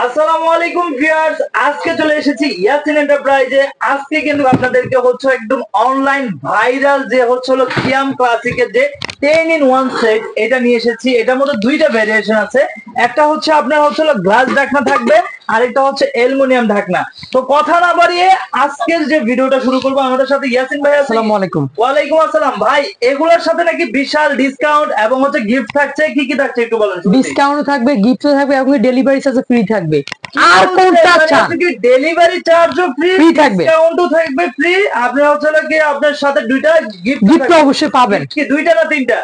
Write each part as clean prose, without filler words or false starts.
আসসালামু আলাইকুম ভিউয়ার্স, আজকে চলে এসেছি ইয়াসিন এন্টারপ্রাইজে। আজকে কিন্তু আপনাদেরকে হচ্ছে একদম অনলাইন ভাইরাল যে হচ্ছে হলো কিয়াম ক্লাসিকের যে 10 in 1 সেট এটা নিয়ে এসেছি। এটার মধ্যে দুইটা ভেরিয়েশন আছে, একটা হচ্ছে আপনার হচ্ছে হলো গ্লাস ঢাকনা থাকবে, আরেকটা হচ্ছে অ্যালুমিনিয়াম ঢাকনা। তো কথা না বাড়িয়ে আজকের যে ভিডিওটা শুরু করবো, আমাদের সাথে ইয়াসিন ভাই আছে। আসসালামু আলাইকুম। ওয়ালাইকুম আসসালাম ভাই। এগুলোর সাথে নাকি বিশাল ডিসকাউন্ট এবং হচ্ছে গিফট থাকছে, কি কি থাকছে একটু বলেন। ডিসকাউন্ট থাকবে, গিফট থাকবে এবং ডেলিভারি চার্জ ফ্রি থাকবে। আর কোনটা চান? ডেলিভারি চার্জও ফ্রি, ফ্রি থাকবে, ডিসকাউন্টও থাকবে ফ্রি। আপনি হচ্ছে কি আপনার সাথে দুইটা গিফট অবশ্যই পাবেন। কি দুইটা না তিনটা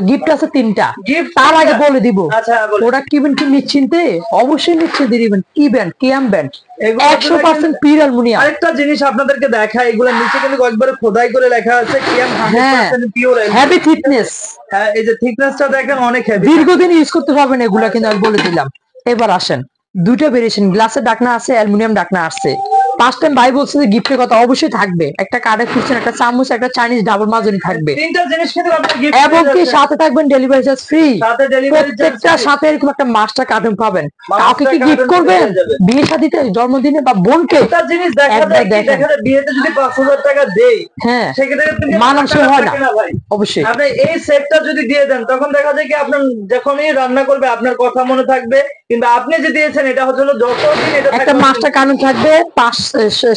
গিফট আছে? তিনটা গিফট। তার আগে বলে দিব, আচ্ছা প্রোডাক্ট কিনবেন কি নিশ্চিন্তে, অবশ্যই নিশ্চিন্তে দিবেন। কি ব্র্যান্ড? কিয়াম ব্র্যান্ড, 100% পিওর অ্যালুমিনিয়াম। আরেকটা জিনিস আপনাদেরকে দেখা, এগুলা নিচে কিন্তু একবারে খোদাই করে লেখা আছে কিয়াম 100% পিওর হেভি থিকনেস। হ্যাঁ, এই যে থিকনেসটা দেখেন অনেক হেভি, দীর্ঘদিন ইউজ করতে পারবেন এগুলা, কিন্তু আমি বলে দিলাম। এবার আসেন, দুইটা ভেরিয়েশন, গ্লাসের ঢাকনা আছে, অ্যালুমিনিয়াম ঢাকনা আছে। ফার্স্ট টাইম ভাই বলছে যে গিফটের কথা অবশ্যই থাকবে, একটা কার্ডে খুঁজছেন, একটা চামচ, একটা চাইনিজ ডাবল মাজনি থাকবে, তিনটা জিনিস কিন্তু আপনি গিফট এবং কি সাথে থাকবেন ডেলিভারি চার্জ ফ্রি। সাথে ডেলিভারি চার্জ প্রত্যেকটা সাথে এরকম একটা মাস্টার কার্টুন পাবেন। কাউকে কি গিফট করবেন? বিয়ে শাদিতে, জন্মদিনে বা বোনকে। একটা জিনিস দেখা যায় বিয়েতে যদি 5,000 টাকা দেই, হ্যাঁ, সেক্ষেত্রে মানানসই হয় না ভাই। অবশ্যই। আপনি এই সেটটা যদি দিয়ে দেন, তখন দেখা যায় কি আপনার যখনই রান্না করবে আপনার কথা মনে থাকবে। কিন্তু আপনি যে দিয়েছেন এটা হচ্ছে যতদিন এটা একটা মাস্টার কার্টুন থাকবে,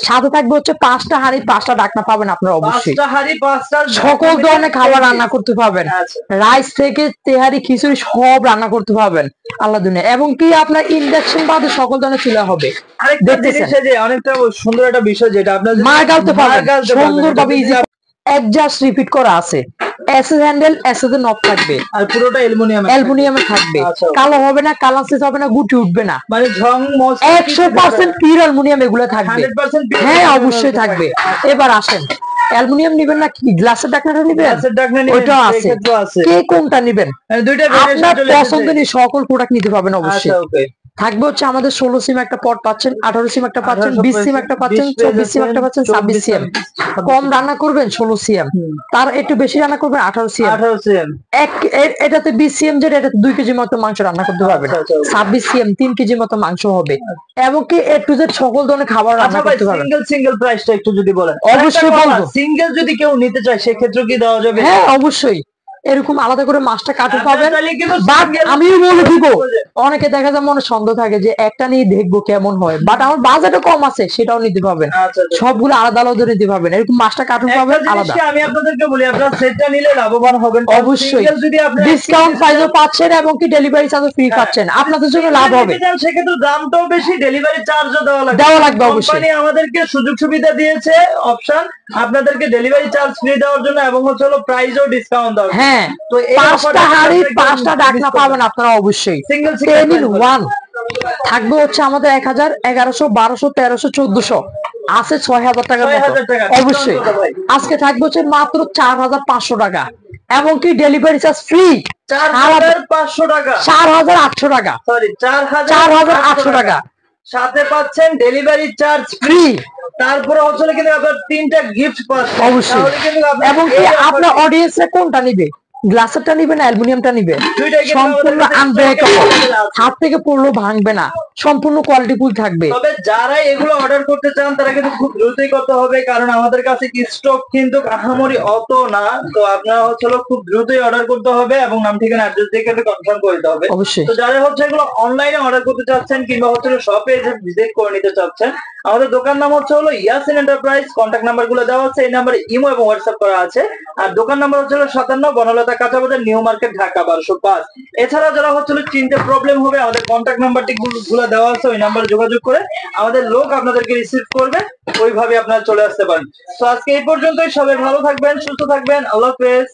সাথে থাকবে হচ্ছে 5টা হাঁড়ি 5টা ঢাকনা পাবেন আপনারা অবশ্যই। 5টা হাঁড়ি 5টা সকল ধরনের খাবার রান্না করতে পারবেন, রাইস থেকে তেহারি খিচুড়ি সব রান্না করতে পারবেন আল্লাহ দুনিয়া। এবং কি আপনার ইন্ডাকশন বাদে সকল ধরনের চুলা হবে। আরেকটা জিনিস যে অনেকটা সুন্দর একটা বিষয়, যেটা আপনার মার গালতে পারবেন সুন্দরভাবে, ইজি অ্যাডজাস্ট রিপিট করা আছে। এসএস হ্যান্ডেল, এসএস এর নব থাকবে, আর পুরোটা অ্যালুমিনিয়ামে থাকবে। কালো হবে না, কালার চেঞ্জ হবে না, গুটি উঠবে না, মানে ঝং মস 100% পিওর অ্যালুমিনিয়াম এগুলো থাকবে। 100% হ্যাঁ অবশ্যই থাকবে। এবার আসেন, অ্যালুমিনিয়াম নিবেন না কি গ্লাসের ঢাকনাটা নিবেন? গ্লাসের ঢাকনা নিবেন, ওইটা আছে। কে কোনটা নিবেন? দুইটা আপনার পছন্দের সকল প্রোডাক্ট নিতে পারবেন অবশ্যই। ওকে। থাকবে হচ্ছে আমাদের 16 সিম একটা পট পাচ্ছেন, 18 সিম একটা পাচ্ছেন, 20 সিম একটা পাচ্ছেন, 24 সিম একটা পাচ্ছেন, 26 সিম। কম রান্না করবেন 16 সিম, তার একটু বেশি রান্না করবেন 18 সিম। এটাতে 20 সিম, যেটা এটাতে 2 কেজি মতো মাংস রান্না করতে পারবেন। 26 সিম 3 কেজি মতো মাংস হবে, এবং কি এ টু জেড সকল ধরনের খাবার রান্না করতে পারবেন। সিঙ্গেল প্রাইসটা একটু যদি বলেন। অবশ্যই বলবো, সিঙ্গেল যদি কেউ নিতে চায় সেক্ষেত্রে কি দেওয়া যাবে? হ্যাঁ অবশ্যই, এরকম আলাদা করে মাছটা কাটতে পাবেন। বাট আমিও বলে দিব, অনেকে দেখা যায় মনে সন্দেহ থাকে যে একটা নিয়ে দেখবো কেমন হয়, বাট আমার বাজেটও কম আছে, সেটাও নিতে পারবেন। সবগুলো আলাদা আলাদা নিতে পারবেন, এরকম মাছটা কার্টুন পাবেন আলাদা। আমি আপনাদেরকে বলি, আপনারা সেটটা নিলে লাভবান হবেন অবশ্যই, যদি আপনি ডিসকাউন্ট প্রাইসও পাচ্ছেন এবং কি ডেলিভারি চার্জও ফ্রি পাচ্ছেন, আপনাদের জন্য লাভ হবে। সেক্ষেত্রে দামটাও বেশি, ডেলিভারি চার্জও দেওয়া লাগবে অবশ্যই। কোম্পানি আমাদেরকে সুযোগ সুবিধা দিয়েছে, অপশন আপনাদেরকে ডেলিভারি চার্জ ফ্রি দেওয়ার জন্য, এবং হচ্ছে প্রাইসও ডিসকাউন্ট দেওয়া। হ্যাঁ, তো 5টা হাঁড়ি 5টা ঢাকনা পাবেন আপনারা অবশ্যই। 10 in 1 থাকবে হচ্ছে আমাদের 1000, 1100, 1200, 1300, 1400 আছে 6000 টাকা অবশ্যই। আজকে থাকবে হচ্ছে মাত্র 4500 টাকা, এবং কি ডেলিভারি চার্জ ফ্রি 4500 টাকা, 4800 টাকা, সরি 4800 টাকা। সাথে পাচ্ছেন ডেলিভারি চার্জ ফ্রি, তারপরে হচ্ছে কিন্তু আপনার 3টা গিফট পাচ্ছেন অবশ্যই। এবং কি আপনার অডিয়েন্সে কোনটা নিবে, গ্লাসেরটা নিবে না অ্যালুমিনিয়ামটা নিবে? সম্পূর্ণ আনব্রেকেবল, হাত থেকে পড়লেও ভাঙবে না, সম্পূর্ণ কোয়ালিটি ফুল থাকবে। তবে যারা এগুলো অর্ডার করতে চান তারা কিন্তু খুব দ্রুতই করতে হবে, কারণ আমাদের কাছে স্টক কিন্তু আহামরি অত না। তো আপনারা হচ্ছে খুব দ্রুতই অর্ডার করতে হবে, এবং নাম ঠিকানা অ্যাড্রেস দেখে কনফার্ম করে দিতে হবে অবশ্যই। তো যারা হচ্ছে এগুলো অনলাইনে অর্ডার করতে চাচ্ছেন, কিংবা হচ্ছে শপে এসে ভিজিট করে নিতে চাচ্ছেন, আমাদের দোকান নাম হচ্ছে ইয়াসিন এন্টারপ্রাইজ। কন্ট্যাক্ট নাম্বার গুলো দেওয়া আছে, এই নাম্বারে ইমো এবং হোয়াটসঅ্যাপ করা আছে। আর দোকান নাম্বার হচ্ছে 57 বনলতা কাঁচা বাজার, নিউ মার্কেট, ঢাকা 1205। এছাড়া যারা হচ্ছে চিনতে প্রবলেম হবে, আমাদের কন্ট্যাক্ট নাম্বারটি গুলো দেওয়া আছে, ওই নাম্বারে যোগাযোগ করে আমাদের লোক আপনাদেরকে রিসিভ করবে, ওইভাবে আপনারা চলে আসতে পারেন। তো আজকে এই পর্যন্তই, সবাই ভালো থাকবেন, সুস্থ থাকবেন, আল্লাহ হাফেজ।